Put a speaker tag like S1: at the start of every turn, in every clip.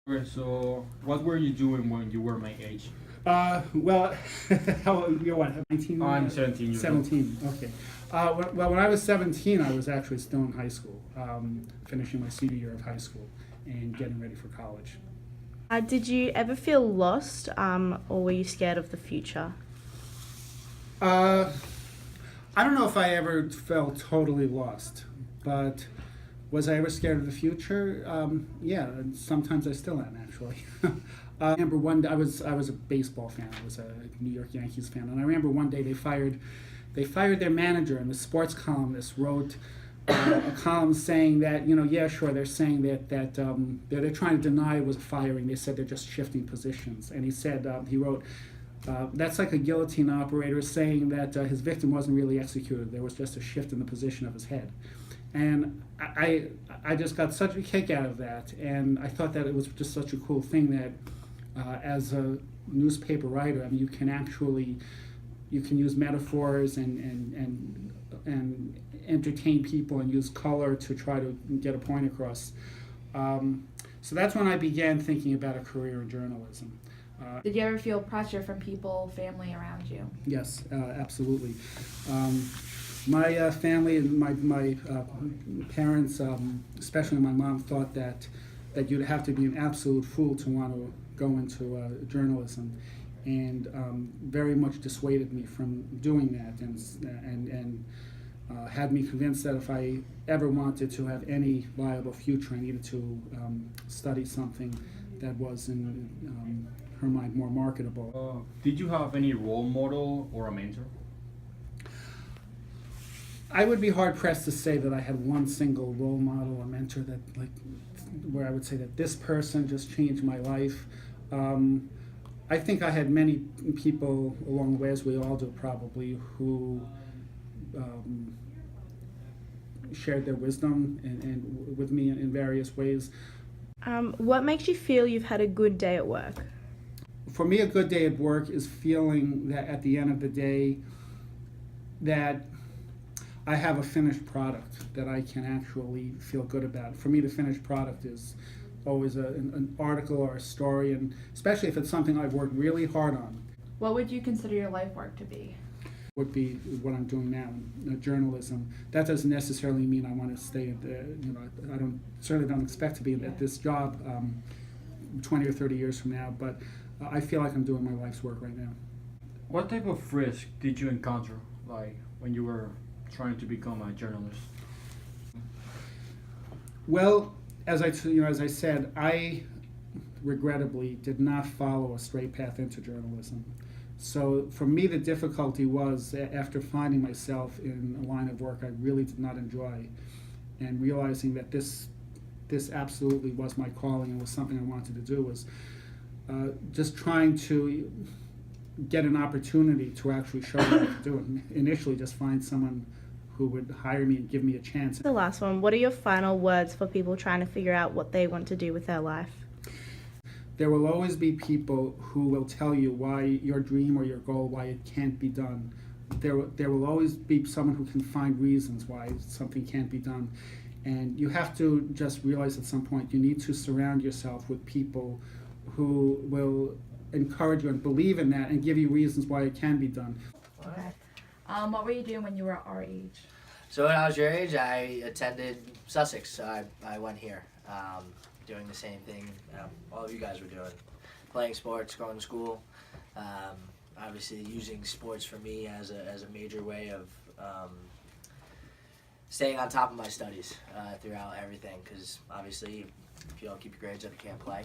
S1: Okay, so what were you doing when you were my age?
S2: Well, you're what, 19?
S1: I'm 17 years old.
S2: 17, okay. When I was 17, I was actually still in high school, finishing my senior year of high school and getting ready for college.
S3: Did you ever feel lost, or were you scared of the future?
S2: Uh, I don't know if I ever felt totally lost, but was I ever scared of the future? Yeah, and sometimes I still am actually. I remember one day I was a baseball fan. I was a New York Yankees fan, and I remember one day they fired their manager, and the sports columnist wrote a column saying that, yeah, sure, they're saying that they're trying to deny it was a firing. They said they're just shifting positions, and he said he wrote. That's like a guillotine operator saying that his victim wasn't really executed. There was just a shift in the position of his head. And I just got such a kick out of that. And I thought that it was just such a cool thing that as a newspaper writer, I mean, you can use metaphors and entertain people and use color to try to get a point across. So that's when I began thinking about a career in journalism.
S4: Did you ever feel pressure from people, family around you?
S2: Yes, absolutely. My family and my parents, especially my mom, thought that you'd have to be an absolute fool to want to go into journalism, and very much dissuaded me from doing that, and had me convinced that if I ever wanted to have any viable future, I needed to study something that was in her mind more marketable.
S1: Did you have any role model or a mentor?
S2: I would be hard pressed to say that I had one single role model or mentor that, like, where I would say that this person just changed my life. I think I had many people along the way, as we all do probably, who shared their wisdom and with me in various ways.
S3: What makes you feel you've had a good day at work?
S2: For me, a good day at work is feeling that at the end of the day that I have a finished product that I can actually feel good about. For me, the finished product is always an article or a story, and especially if it's something I've worked really hard on.
S4: What would you consider your life work to be?
S2: Would be what I'm doing now in journalism. That doesn't necessarily mean I want to stay at the, I certainly don't expect to be at this job 20 or 30 years from now, but I feel like I'm doing my life's work right now.
S1: What type of risk did you encounter, like when you were trying to become a journalist?
S2: Well, as I said, I regrettably did not follow a straight path into journalism. So for me, the difficulty was after finding myself in a line of work I really did not enjoy, and realizing that this absolutely was my calling and was something I wanted to do, was just trying to get an opportunity to actually show what I could do. And initially, just find someone who would hire me and give me a chance.
S3: The last one, what are your final words for people trying to figure out what they want to do with their life?
S2: There will always be people who will tell you why your dream or your goal, why it can't be done. There will always be someone who can find reasons why something can't be done. And you have to just realize at some point you need to surround yourself with people who will encourage you and believe in that and give you reasons why it can be done.
S4: Okay. What were you doing when you were our age?
S5: So when I was your age, I attended Sussex. So I went here, doing the same thing all of you guys were doing, playing sports, going to school. Obviously, using sports for me as a major way of staying on top of my studies throughout everything. Because obviously, if you don't keep your grades up, you can't play.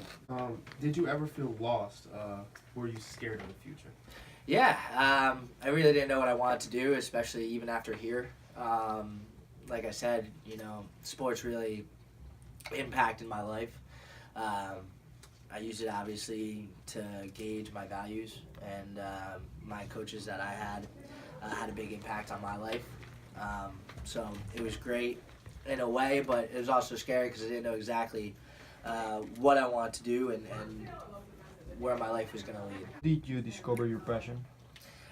S6: Did you ever feel lost? Were you scared of the future?
S5: Yeah, I really didn't know what I wanted to do, especially even after here. Like I said, sports really impacted my life. I used it obviously to gauge my values, and my coaches that I had a big impact on my life. So it was great in a way, but it was also scary because I didn't know exactly what I wanted to do and where my life was going to lead.
S1: Did you discover your passion?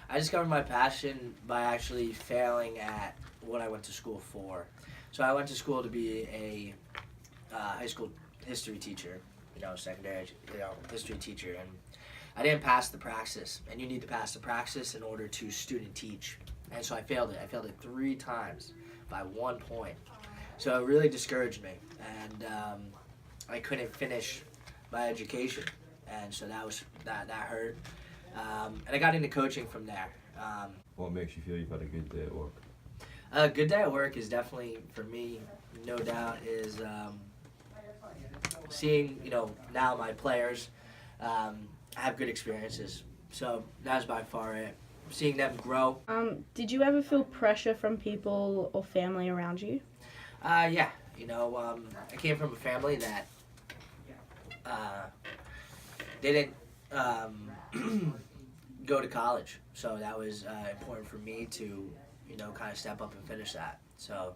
S5: I discovered my passion by actually failing at what I went to school for. So I went to school to be a high school history teacher, secondary, history teacher, and I didn't pass the praxis, and you need to pass the praxis in order to student teach, and so I failed it. I failed it 3 times by 1 point, so it really discouraged me, and I couldn't finish my education, and so that hurt, and I got into coaching from there.
S7: What makes you feel you've had a good day at work?
S5: A good day at work is definitely, for me, no doubt, is seeing, now my players have good experiences. So that's by far it. Seeing them grow.
S3: Did you ever feel pressure from people or family around you?
S5: Yeah. I came from a family that didn't go to college. So that was important for me to, kind of step up and finish that. So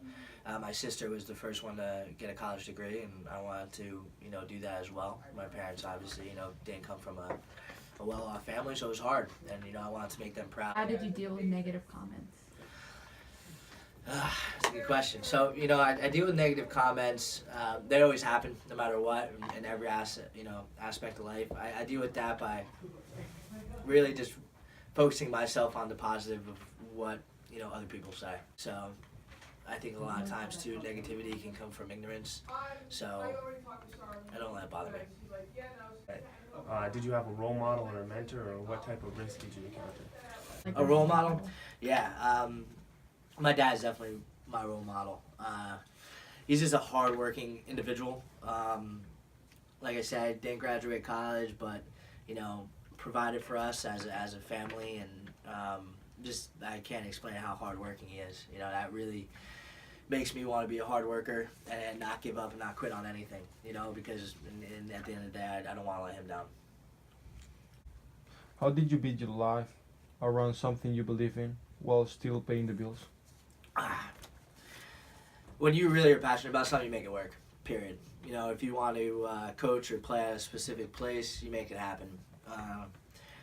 S5: my sister was the first one to get a college degree, and I wanted to, do that as well. My parents obviously, didn't come from a well-off family, so it was hard, and I wanted to make them proud.
S4: How did you deal with negative comments?
S5: That's a good question. So, I deal with negative comments. They always happen, no matter what, in every aspect of life. I deal with that by really just focusing myself on the positive of what other people say. So I think a lot of times too, negativity can come from ignorance. So I don't let it bother me.
S8: Did you have a role model or a mentor, or what type of risk did you encounter?
S5: A role model? Yeah. My dad's definitely my role model. He's just a hardworking individual. Like I said, didn't graduate college, but provided for us as a family, and just I can't explain how hardworking he is. That really makes me want to be a hard worker and not give up and not quit on anything. Because at the end of the day, I don't want to let him down.
S9: How did you build your life around something you believe in while still paying the bills?
S5: When you really are passionate about something, you make it work, period. If you want to coach or play at a specific place, you make it happen.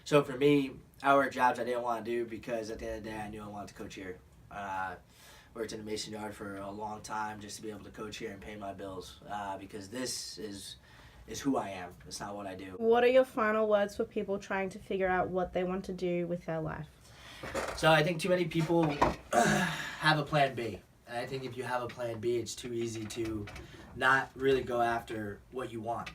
S5: So for me, I worked jobs I didn't want to do because at the end of the day, I knew I wanted to coach here. Worked in a mason yard for a long time just to be able to coach here and pay my bills, because this is who I am. It's not what I do.
S3: What are your final words for people trying to figure out what they want to do with their life?
S5: So I think too many people have a plan B. And I think if you have a plan B, it's too easy to not really go after what you want,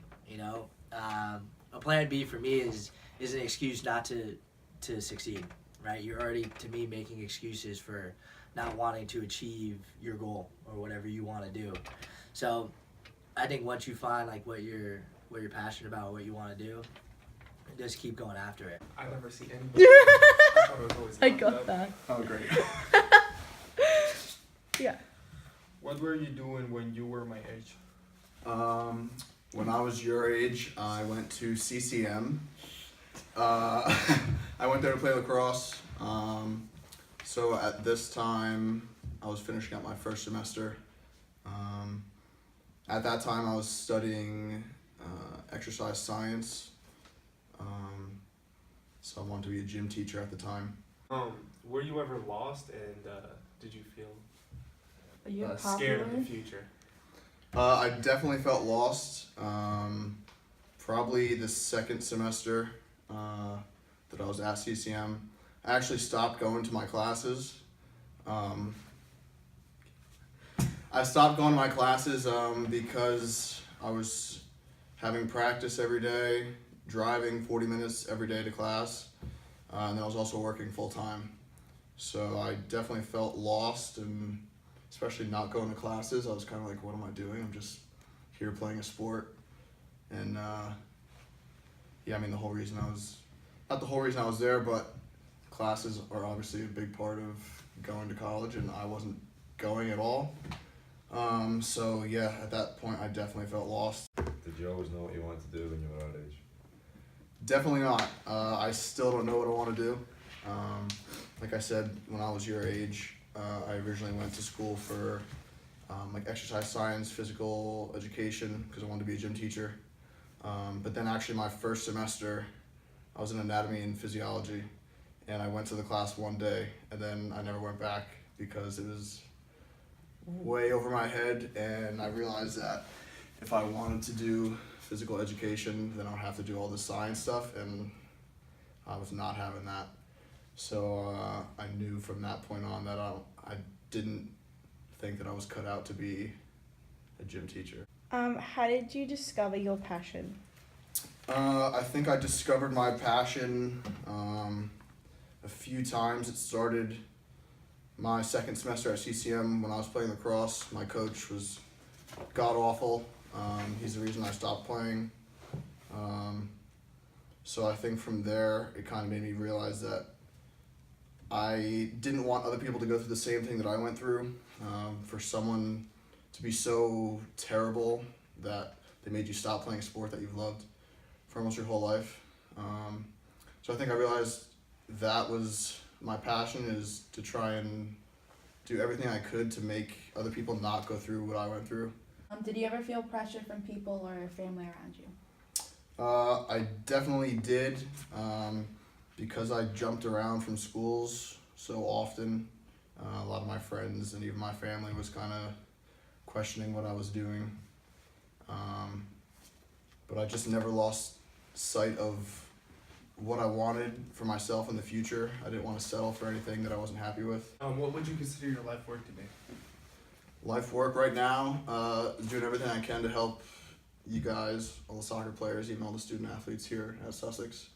S5: A plan B for me is an excuse not to succeed, right? You're already, to me, making excuses for not wanting to achieve your goal or whatever you want to do. So I think once you find like what you're passionate about, what you want to do, just keep going after it.
S8: I've never seen anybody. I thought it was always
S3: I
S8: like
S3: got that.
S6: Oh, great.
S3: Yeah.
S9: What were you doing when you were my age?
S6: When I was your age, I went to CCM. I went there to play lacrosse. So at this time, I was finishing up my first semester. At that time, I was studying exercise science. So I wanted to be a gym teacher at the time.
S8: Were you ever lost, and did you feel
S4: Are you
S8: scared of
S4: popular?
S8: the future?
S6: I definitely felt lost. Probably the second semester that I was at CCM. I actually stopped going to my classes. I stopped going to my classes because I was having practice every day, driving 40 minutes every day to class, and then I was also working full time. So I definitely felt lost, and especially not going to classes. I was kind of like, what am I doing? I'm just here playing a sport. And yeah, I mean, not the whole reason I was there, but classes are obviously a big part of going to college, and I wasn't going at all. So yeah, at that point, I definitely felt lost.
S7: Did you always know what you wanted to do when you were that age?
S6: Definitely not. I still don't know what I want to do. Like I said, when I was your age, I originally went to school for like exercise science, physical education, because I wanted to be a gym teacher. But then actually my first semester, I was in anatomy and physiology, and I went to the class one day, and then I never went back because it was way over my head, and I realized that if I wanted to do physical education, then I would have to do all this science stuff, and I was not having that. So I knew from that point on that I didn't think that I was cut out to be a gym teacher.
S3: How did you discover your passion?
S6: I think I discovered my passion a few times. It started my second semester at CCM when I was playing lacrosse. My coach was god awful. He's the reason I stopped playing. So I think from there it kind of made me realize that I didn't want other people to go through the same thing that I went through. For someone to be so terrible that they made you stop playing a sport that you've loved for almost your whole life. So I think I realized that was my passion, is to try and do everything I could to make other people not go through what I went through.
S4: Did you ever feel pressure from people or family around you?
S6: I definitely did, because I jumped around from schools so often. A lot of my friends and even my family was kind of questioning what I was doing. But I just never lost sight of what I wanted for myself in the future. I didn't want to settle for anything that I wasn't happy with.
S10: What would you consider your life work to be?
S6: Life work right now is doing everything I can to help you guys, all the soccer players, even all the student athletes here at Sussex,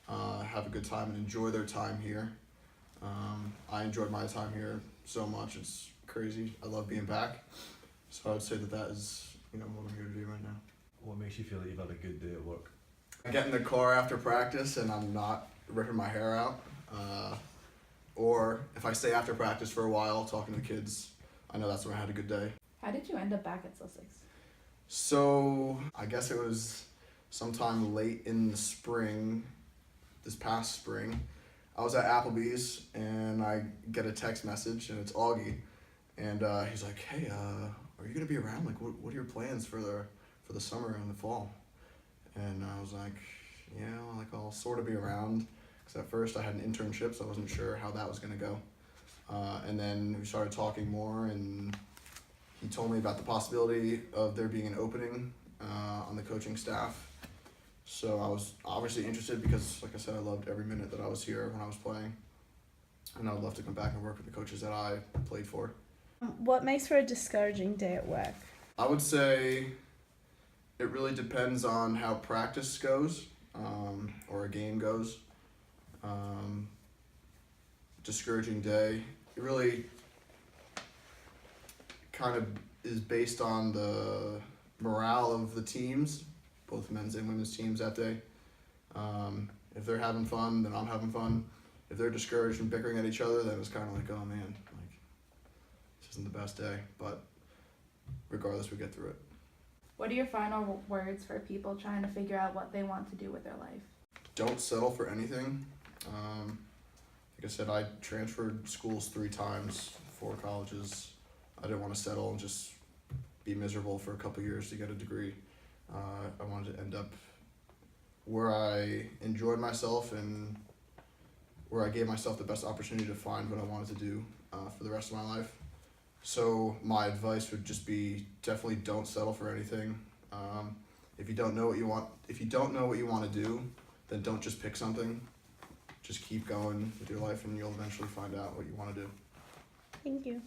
S6: have a good time and enjoy their time here. I enjoyed my time here so much, it's crazy. I love being back. So I would say that is, what I'm here to do right now.
S7: What makes you feel that you've had a good day at work?
S6: I get in the car after practice and I'm not ripping my hair out. Or if I stay after practice for a while talking to the kids, I know that's when I had a good day.
S4: How did you end up back at Sussex?
S6: So I guess it was sometime late in the spring, this past spring. I was at Applebee's and I get a text message and it's Augie. And he's like, hey, are you gonna be around? Like, what are your plans for the summer and the fall? And I was like, yeah, like I'll sort of be around. Because at first I had an internship, so I wasn't sure how that was gonna go. And then we started talking more, and he told me about the possibility of there being an opening on the coaching staff. So I was obviously interested because, like I said, I loved every minute that I was here when I was playing. And I would love to come back and work with the coaches that I played for.
S3: What makes for a discouraging day at work?
S6: I would say it really depends on how practice goes, or a game goes. Discouraging day, it really kind of is based on the morale of the teams, both men's and women's teams that day. If they're having fun, then I'm having fun. If they're discouraged and bickering at each other, then it's kind of like, oh man, like this isn't the best day. But regardless, we get through it.
S4: What are your final words for people trying to figure out what they want to do with their life?
S6: Don't settle for anything. Like I said, I transferred schools 3 times, 4 colleges. I didn't want to settle and just be miserable for a couple years to get a degree. I wanted to end up where I enjoyed myself and where I gave myself the best opportunity to find what I wanted to do for the rest of my life. So my advice would just be definitely don't settle for anything. If you don't know what you want to do, then don't just pick something. Just keep going with your life and you'll eventually find out what you want to do.
S3: Thank you.